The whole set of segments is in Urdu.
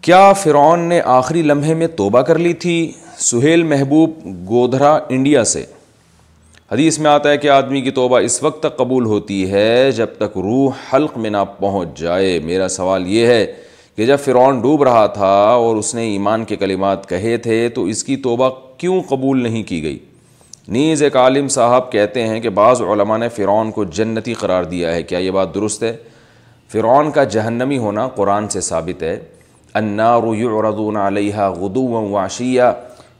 کیا فرعون نے آخری لمحے میں توبہ کر لی تھی؟ سہیل محبوب گودھرا انڈیا سے۔ حدیث میں آتا ہے کہ آدمی کی توبہ اس وقت تک قبول ہوتی ہے جب تک روح حلق میں نہ پہنچ جائے۔ میرا سوال یہ ہے کہ جب فرعون ڈوب رہا تھا اور اس نے ایمان کے کلمات کہے تھے تو اس کی توبہ کیوں قبول نہیں کی گئی؟ نیز ایک عالم صاحب کہتے ہیں کہ بعض علماء نے فرعون کو جنتی قرار دیا ہے، کیا یہ بات درست ہے؟ فرعون کا جہنمی ہونا قرآن سے ثابت ہے۔ النار یعرضون علیہا غدوا وعشیا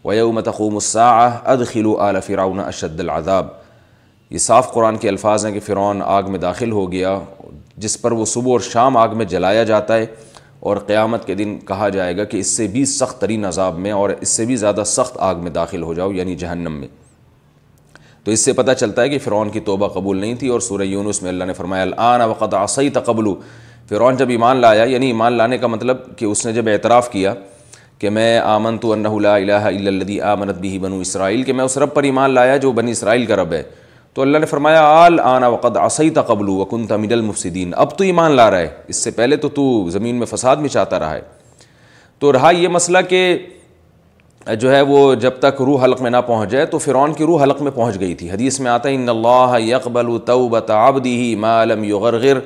ویوم تقوم الساعہ ادخلوا آل فرعون اشد العذاب۔ یہ صاف قرآن کے الفاظ ہیں کہ فرعون آگ میں داخل ہو گیا جس پر وہ صبح اور شام آگ میں جلایا جاتا ہے، اور قیامت کے دن کہا جائے گا کہ اس سے بھی سخت ترین عذاب میں اور اس سے بھی زیادہ سخت آگ میں داخل ہو جاؤ، یعنی جہنم میں۔ تو اس سے پتہ چلتا ہے کہ فرعون کی توبہ قبول نہیں تھی، اور سورہ یونس میں اللہ نے فرمایا الآن وقد عصیت قبل۔ فرعون جب ایمان لایا، یعنی ایمان لانے کا مطلب کہ اس نے جب اعتراف کیا کہ میں آمنت انہ لا الہ الا الذی آمنت بہ بنو اسرائیل، کہ میں اس رب پر ایمان لایا جو بنی اسرائیل کا رب ہے، تو اللہ نے فرمایا الآن وقد عصیت قبل وکنت من المفسدین، اب تو ایمان لا رہا ہے، اس سے پہلے تو زمین میں فساد مچاتا رہا ہے۔ تو رہا یہ مسئلہ کہ جو ہے وہ جب تک روح حلق میں نہ پہنچ جائے، تو فرعون کی روح حلق میں پہنچ گئی تھی۔ حدیث میں آتا ہے ان اللہ یقبل توبۃ عبدہ ما لم یغرغر،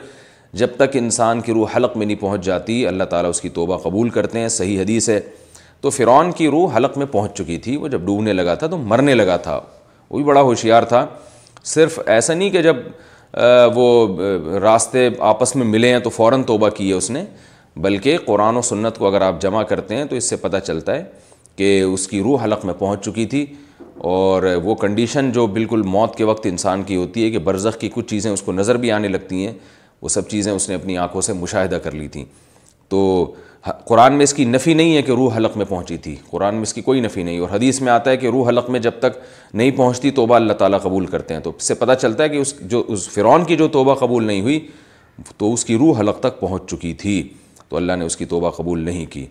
جب تک انسان کی روح حلق میں نہیں پہنچ جاتی اللہ تعالیٰ اس کی توبہ قبول کرتے ہیں، صحیح حدیث ہے۔ تو فرعون کی روح حلق میں پہنچ چکی تھی، وہ جب ڈوبنے لگا تھا تو مرنے لگا تھا، وہ بھی بڑا ہوشیار تھا۔ صرف ایسا نہیں کہ جب وہ راستے آپس میں ملے ہیں تو فوراً توبہ کی ہے اس نے، بلکہ قرآن و سنت کو اگر آپ جمع کرتے ہیں تو اس سے پتہ چلتا ہے کہ اس کی روح حلق میں پہنچ چکی تھی، اور وہ کنڈیشن جو بالکل موت کے وقت انسان کی ہوتی ہے کہ برزخ کی کچھ چیزیں اس کو نظر بھی آنے لگتی ہیں، وہ سب چیزیں اس نے اپنی آنکھوں سے مشاہدہ کر لی تھیں۔ تو قرآن میں اس کی نفی نہیں ہے کہ روح حلق میں پہنچی تھی، قرآن میں اس کی کوئی نفی نہیں، اور حدیث میں آتا ہے کہ روح حلق میں جب تک نہیں پہنچتی توبہ اللہ تعالیٰ قبول کرتے ہیں۔ تو اس سے پتہ چلتا ہے کہ اس فرعون کی جو توبہ قبول نہیں ہوئی تو اس کی روح حلق تک پہنچ چکی تھی، تو اللہ نے اس کی توبہ قبول نہیں کی۔